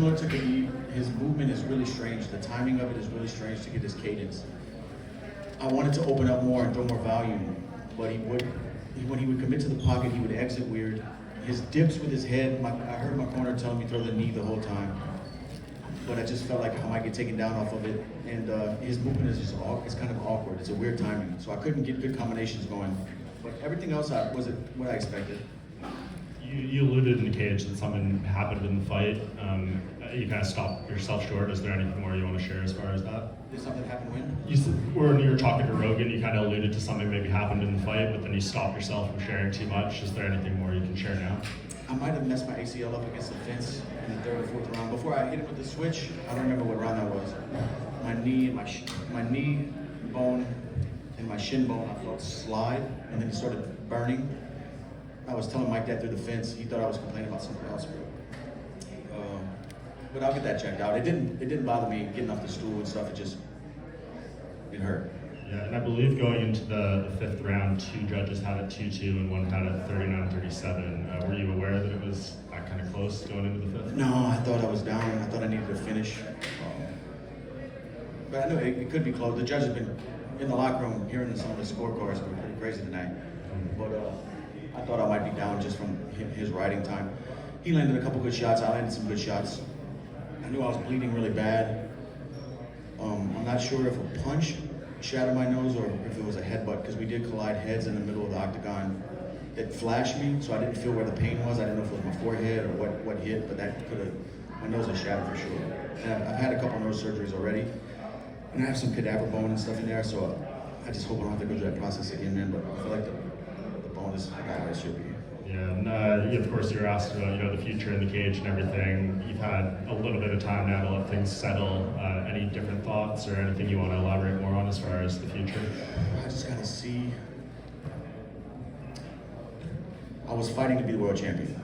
similar to Khabib. His movement is really strange. The timing of it is really strange to get his cadence. I wanted to open up more and throw more volume, but when he would commit to the pocket, he would exit weird. His dips with his head, I heard my corner telling me throw the knee the whole time, but I just felt like I might get taken down off of it. And his movement is just it's kind of awkward. It's a weird timing, so I couldn't get good combinations going. But everything else was what I expected. You alluded in the cage that something happened in the fight. You kind of stopped yourself short. Is there anything more you want to share as far as that? Did something happen when? When you were talking to Rogan, you kind of alluded to something maybe happened in the fight, but then you stopped yourself from sharing too much. Is there anything more you can share now? I might have messed my ACL up against the fence in the third or fourth round. Before I hit him with the switch, I don't remember what round that was. My knee bone and my shin bone, I felt slide, and then it started burning. I was telling Mike that through the fence. He thought I was complaining about something else. But I'll get that checked out. It didn't bother me getting off the stool and stuff. It hurt. Yeah, and I believe going into the fifth round, 2 judges had it 2-2 and one had it 39-37. Were you aware that it was that kind of close going into the fifth? No, I thought I was down. I thought I needed to finish. But I knew it could be close. The judge has been in the locker room hearing some of the scorecards. Were pretty crazy tonight. But I thought I might be down just from his riding time. He landed a couple good shots. I landed some good shots. I knew I was bleeding really bad. I'm not sure if a punch shattered my nose or if it was a headbutt, because we did collide heads in the middle of the octagon. It flashed me, so I didn't feel where the pain was. I didn't know if it was my forehead or what hit, but that could have, my nose was shattered for sure. And I've had a couple nose surgeries already, and I have some cadaver bone and stuff in there, so I just hope I don't have to go through that process again, man. But I feel like the bone is back where it should be. Yeah, and of course you were asked about the future in the cage and everything. You've had a little bit of time now to let things settle. Any different thoughts or anything you want to elaborate more on as far as the future? I just gotta see. I was fighting to be the world champion.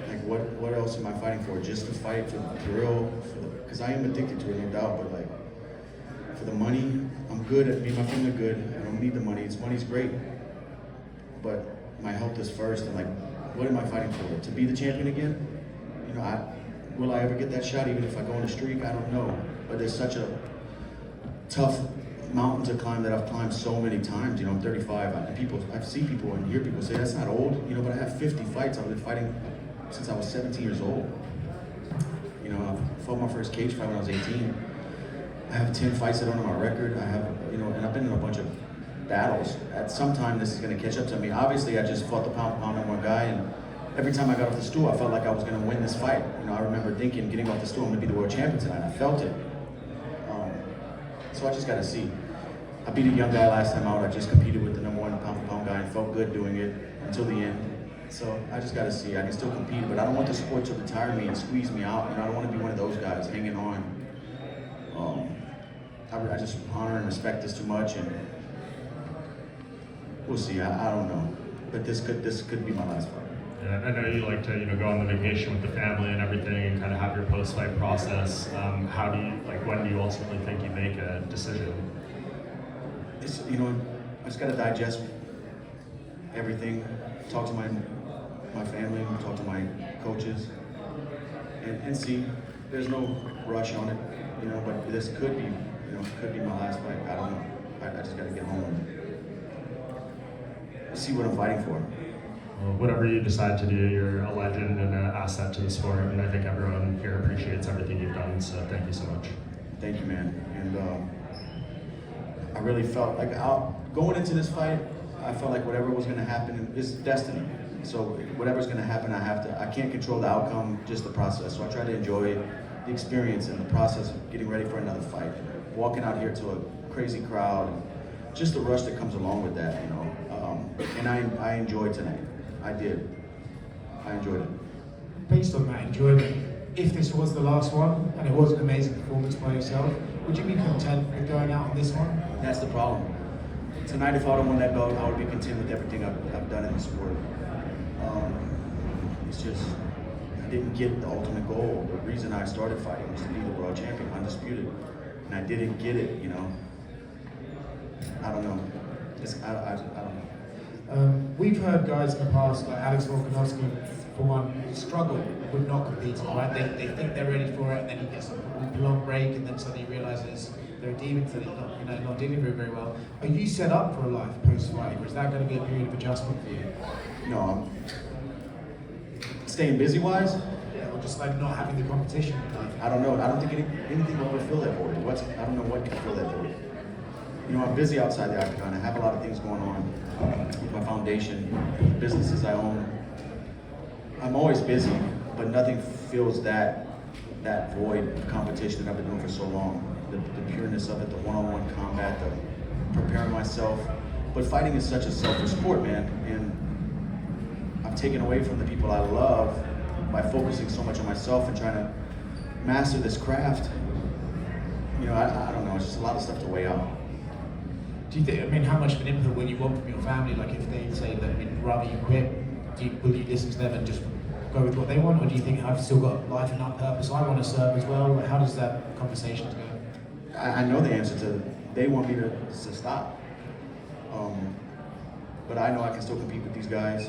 Like what else am I fighting for? Just to fight for the thrill? Because I am addicted to it, no doubt. But like for the money, I'm good at me. My family good. I don't need the money. Money's great, but my health is first, and like, what am I fighting for? To be the champion again? Will I ever get that shot? Even if I go on a streak, I don't know. But there's such a tough mountain to climb that I've climbed so many times. I'm 35. I see people and hear people say that's not old. But I have 50 fights. I've been fighting since I was 17 years old. I fought my first cage fight when I was 18. I have 10 fights that are on my record. I have, and I've been in a bunch of battles. At some time, this is going to catch up to me. Obviously, I just fought the pound-for-pound number 1 guy, and every time I got off the stool, I felt like I was going to win this fight. I remember thinking, getting off the stool, I'm going to be the world champion tonight. I felt it. So I just got to see. I beat a young guy last time out. I just competed with the number 1 pound-for-pound guy and felt good doing it until the end. So I just got to see. I can still compete, but I don't want the sport to retire me and squeeze me out. I don't want to be one of those guys hanging on. I just honor and respect this too much, and we'll see. I don't know, but this could be my last fight. Yeah, I know you like to go on the vacation with the family and everything, and kind of have your post-fight process. How do you when do you ultimately think you make a decision? It's I just got to digest everything. Talk to my family, talk to my coaches, and see. There's no rush on it, but this could be my last fight. I don't know. I just got to get home and see what I'm fighting for. Well, whatever you decide to do, you're a legend and an asset to the sport, and I think everyone here appreciates everything you've done, so thank you so much. Thank you, man. And I really felt like going into this fight, I felt like whatever was going to happen is destiny. So whatever's going to happen, I can't control the outcome, just the process. So I try to enjoy the experience and the process of getting ready for another fight. Walking out here to a crazy crowd, and just the rush that comes along with that, and I enjoyed tonight. I did. I enjoyed it. Based on that enjoyment, if this was the last one, and it was an amazing performance by yourself, would you be content with going out on this one? That's the problem. Tonight, if I would have won that belt, I would be content with everything I've done in the sport. It's just, I didn't get the ultimate goal. The reason I started fighting was to be the world champion, undisputed. And I didn't get it, I don't know. I don't know. We've heard guys in the past, like Alex Volkanovski, for one, struggle with not competing, right? They think they're ready for it, and then he gets a long break, and then suddenly he realizes they're a demon, so they're not dealing very well. Are you set up for a life post-fighting, or is that going to be a period of adjustment for you? No, I'm staying busy-wise. Yeah, or just like not having the competition. I don't know. I don't think anything will ever fill that void. I don't know what can fill that void. You know, I'm busy outside the octagon. I have a lot of things going on with my foundation, businesses I own. I'm always busy, but nothing fills that void of competition that I've been doing for so long. The pureness of it, the one-on-one combat, the preparing myself. But fighting is such a selfish sport, man, and I've taken away from the people I love by focusing so much on myself and trying to master this craft. You know, I don't know. It's just a lot of stuff to weigh out. Do you think? I mean, how much of an input will you want from your family? Like, if they say that, I mean, rather you quit, will you listen to them and just go with what they want, or do you think I've still got life and that purpose? I want to serve as well. Like, how does that conversation go? I know the answer to. They want me to stop, but I know I can still compete with these guys.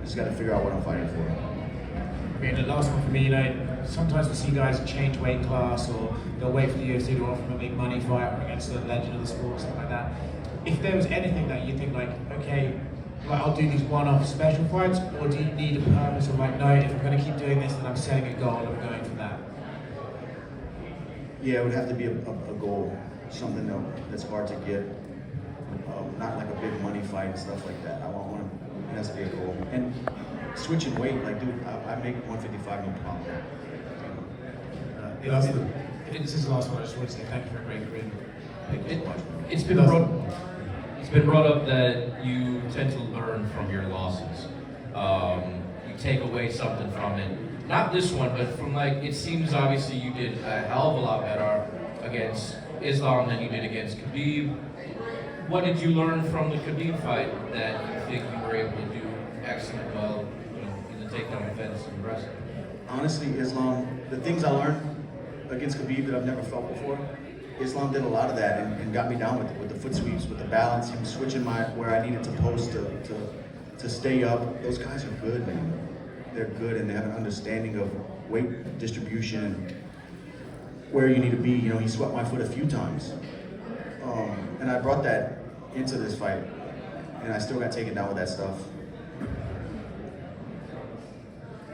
Just got to figure out what I'm fighting for. I mean, the last one for me, you know, sometimes we see guys change weight class, or they'll wait for the UFC to offer them a big money fight or against a legend of the sport, something like that. If there was anything that you think, like, okay, like, I'll do these one-off special fights, or do you need a purpose of, like, no, if I'm going to keep doing this, then I'm setting a goal and I'm going for that? Yeah, it would have to be a goal, something that's hard to get. Not like a big money fight and stuff like that. I want one. It has to be a goal. And switching weight, like, dude, I make 155 no problem. This is the last one. I just want to say thank you for a great career. It's been brought up that you tend to learn from your losses. You take away something from it. Not this one, but from, like, it seems obviously you did a hell of a lot better against Islam than you did against Khabib. What did you learn from the Khabib fight that you think you were able to do excellent well, you know, in the takedown defense and wrestling? Honestly, Islam, the things I learned against Khabib that I've never felt before, Islam did a lot of that and got me down with the foot sweeps, with the balance, him switching where I needed to post to stay up. Those guys are good, man. They're good, and they have an understanding of weight distribution and where you need to be. You know, he swept my foot a few times. And I brought that into this fight, and I still got taken down with that stuff.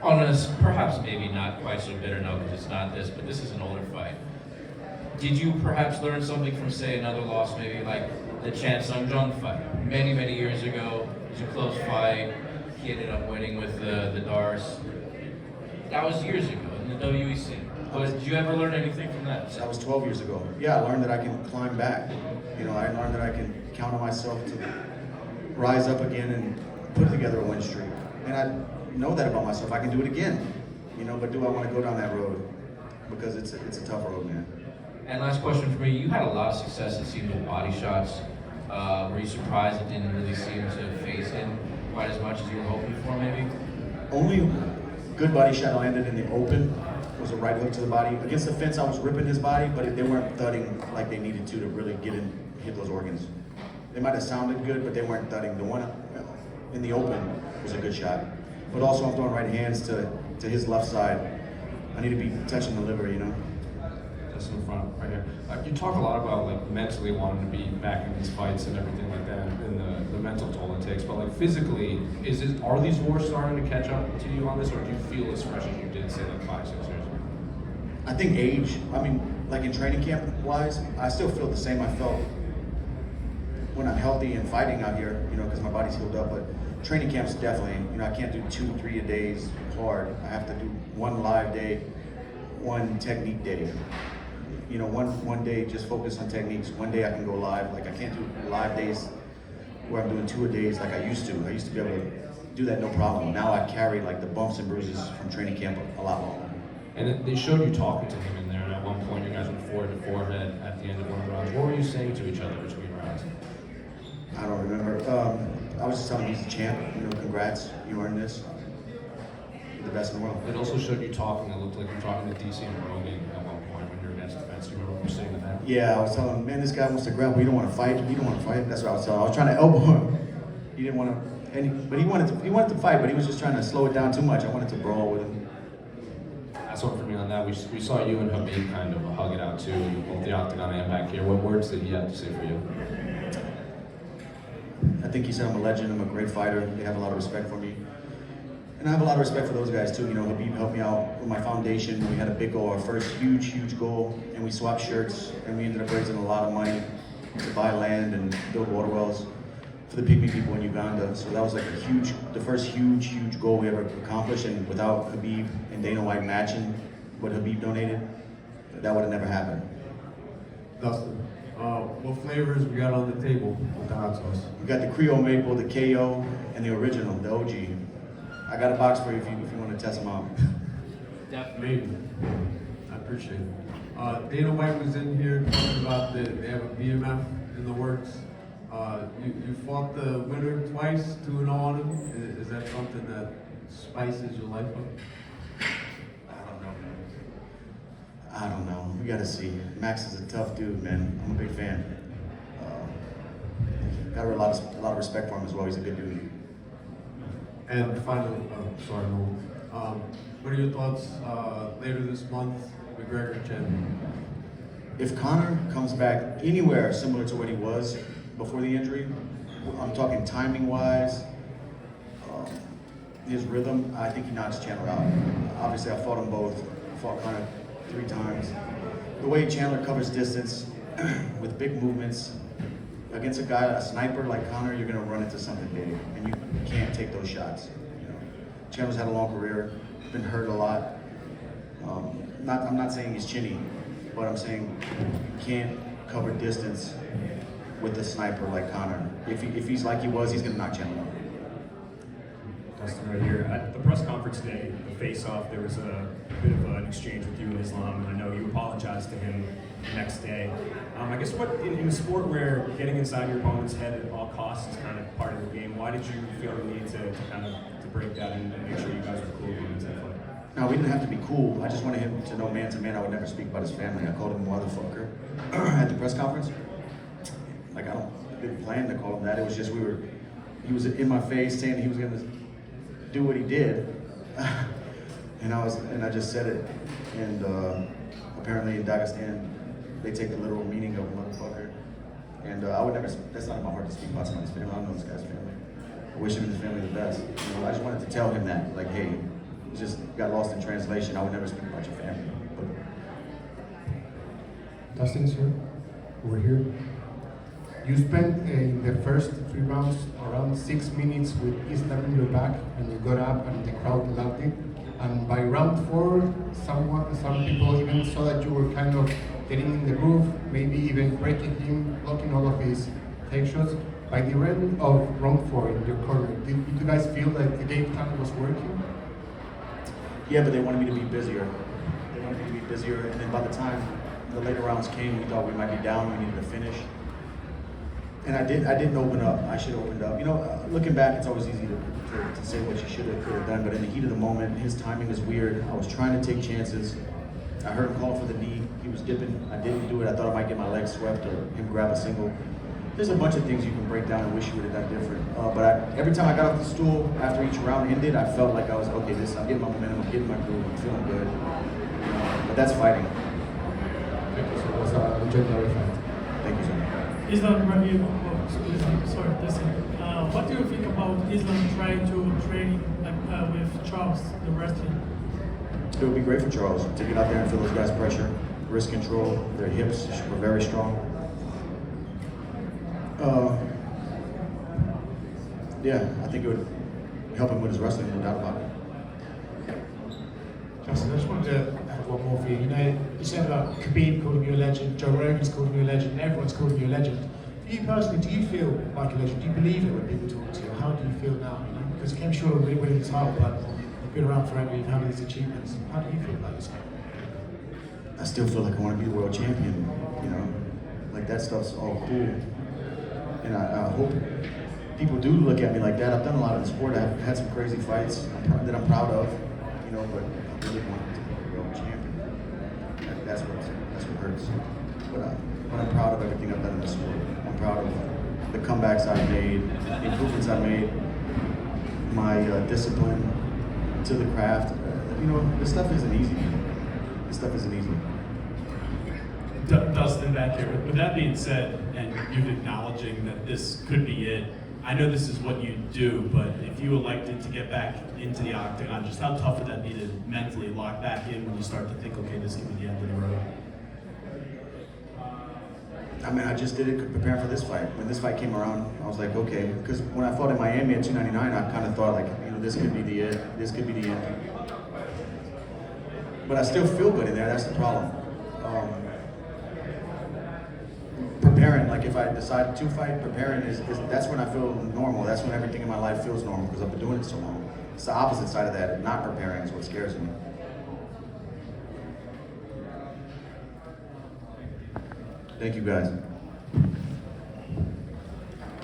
On a perhaps maybe not quite so bitter note, because it's not this, but this is an older fight. Did you perhaps learn something from, say, another loss, maybe like the Chan Sung-jung fight? Many years ago, it was a close fight. He ended up winning with the Dars. That was years ago in the WEC. But did you ever learn anything from that? That was 12 years ago. Yeah, I learned that I can climb back. You know, I learned that I can count on myself to rise up again and put together a win streak. And I know that about myself. I can do it again. You know, but do I want to go down that road? Because it's a tough road, man. And last question for me, you had a lot of success, it seemed, with body shots. Were you surprised it didn't really seem to phase in quite as much as you were hoping for, maybe? Only good body shot I landed in the open was a right hook to the body. Against the fence, I was ripping his body, but they weren't thudding like they needed to really hit those organs. They might have sounded good, but they weren't thudding. The one in the open was a good shot. But also, I'm throwing right hands to his left side. I need to be touching the liver, you know? Just in front, right here. You talk a lot about, like, mentally wanting to be back in these fights and everything like that, and the mental toll it takes. But, like, physically, are these wars starting to catch up to you on this, or do you feel as fresh as you did, say, like 5-6 years ago? I think age. I mean, like in training camp wise, I still feel the same I felt when I'm healthy and fighting out here, you know, because my body's healed up. But training camps definitely, you know, I can't do 2-3 a days hard. I have to do one live day, one technique day. You know, one day just focus on techniques. One day I can go live. Like, I can't do live days where I'm doing 2 a days like I used to. I used to be able to do that no problem. Now I carry like the bumps and bruises from training camp a lot longer. And they showed you talking to him in there, and at one point you guys went forehead to forehead at the end of one of the rounds. What were you saying to each other between rounds? I don't remember. I was just telling him he's the champ. You know, congrats, you earned this. You're the best in the world. It also showed you talking. It looked like you were talking to DC and Rogan at one point when you were against the fence. You remember what you were saying to them? Yeah, I was telling him, man, this guy wants to grab. We don't want to fight. You don't want to fight. That's what I was telling him. I was trying to elbow him. He didn't want to But he wanted to fight, but he was just trying to slow it down too much. I wanted to brawl with him. That's one for me on that. We saw you and Habib kind of hug it out too, both the octagon and back here. What words did he have to say for you? I think he said I'm a legend, I'm a great fighter, they have a lot of respect for me. And I have a lot of respect for those guys too. You know, Habib helped me out with my foundation. We had a big goal, our first huge goal, and we swapped shirts, and we ended up raising a lot of money to buy land and build water wells for the Pygmy people in Uganda. So that was like the first huge goal we ever accomplished, and without Habib and Dana White matching what Habib donated, that would have never happened. Dustin, what flavors we got on the table with the hot sauce? We got the Creole Maple, the KO, and the original, the OG. I got a box for you if you want to test them out. Maybe. I appreciate it. Dana White was in here talking about that they have a BMF in the works. You fought the winner twice, 2-0 on him. Is that something that spices your life up? I don't know. We got to see. Max is a tough dude, man. I'm a big fan. Got a lot of respect for him as well. He's a good dude. And finally, sorry, Mo. What are your thoughts later this month, McGregor champion? If Conor comes back anywhere similar to what he was before the injury, I'm talking timing-wise, his rhythm, I think he knocks Chandler out. Obviously, I fought them both. I fought Conor 3 times. The way Chandler covers distance with big movements against a sniper like Conor, you're gonna run into something big, and you can't take those shots. You know, Chandler's had a long career, been hurt a lot. I'm not saying he's chinny, but I'm saying you can't cover distance with a sniper like Conor. If he's like he was, he's gonna knock Chandler out. Dustin, right here. At the press conference today, the face-off, there was a bit of an exchange with you and Islam, and I know you apologized to him the next day. I guess what, in a sport where getting inside your opponent's head at all costs is kind of part of the game, why did you feel the need to break that and make sure you guys were cool going into that fight? No, we didn't have to be cool. I just wanted him to know man to man I would never speak about his family. I called him a motherfucker at the press conference. Like, I didn't plan to call him that. It was just he was in my face saying he was gonna do what he did. and I just said it. And apparently in Dagestan, they take the literal meaning of motherfucker. And I would never, that's not in my heart to speak about somebody's family. I don't know this guy's family. I wish him and his family the best. You know, I just wanted to tell him that, like, hey, it just got lost in translation. I would never speak about your family. But Dustin, sir, over here. You spent in the first 3 rounds around 6 minutes with Islam in your back, and you got up and the crowd loved it. And by round 4, some people even saw that you were kind of getting in the groove, maybe even breaking him, blocking all of his take shots. By the end of round 4 in your corner, did you guys feel that the game plan was working? yeah, but they wanted me to be busier. They wanted me to be busier, and then by the time the later rounds came, we thought we might be down, we needed to finish. And I didn't open up. I should have opened up. You know, looking back, it's always easy to say what you should have, could have done, but in the heat of the moment, his timing was weird. I was trying to take chances. I heard him call for the knee. He was dipping. I didn't do it. I thought I might get my legs swept or him grab a single. There's a bunch of things you can break down and wish you would have done different. But every time I got off the stool after each round ended, I felt like I was, okay, I'm getting my momentum, I'm getting my groove, I'm feeling good. But that's fighting. Thank you, sir. It was a legendary fight. Thank you, sir. Islam, what do you think about Islam trying to train with Charles, the wrestler? It would be great for Charles to get out there and feel those guys' pressure, wrist control, their hips were very strong. Yeah, I think it would help him with his wrestling, no doubt about it. Justin, I just wanted to have one more for you. You know, you said about Khabib calling you a legend, Joe Rogan's calling you a legend, everyone's calling you a legend. For you personally, do you feel like a legend? Do you believe it when people talk to you? How do you feel now? You know, because Ken Shaw will be winning the title, but you've been around forever, you've had these achievements. How do you feel about yourself? I still feel like I want to be the world champion, you know? Like, that stuff's all cool. And I hope people do look at me like that. I've done a lot in the sport. I've had some crazy fights that I'm proud of, you know, but I really want to be the world champion. That's what hurts. But I'm proud of everything I've done in the sport. I'm proud of the comebacks I've made, the improvements I've made. my discipline to the craft. You know, this stuff isn't easy. This stuff isn't easy. Dustin back here. With that being said, and you acknowledging that this could be it, I know this is what you do, but if you elected to get back into the octagon, just how tough would that be to mentally lock back in when you start to think, okay, this could be the end of the road? I mean, I just did it preparing for this fight. When this fight came around, I was like, okay, because when I fought in Miami at 299, I kind of thought like, you know, this could be the end. This could be the end. But I still feel good in there. That's the problem. Preparing, like if I decide to fight, preparing is that's when I feel normal. That's when everything in my life feels normal because I've been doing it so long. It's the opposite side of that. Not preparing is what scares me. Thank you guys.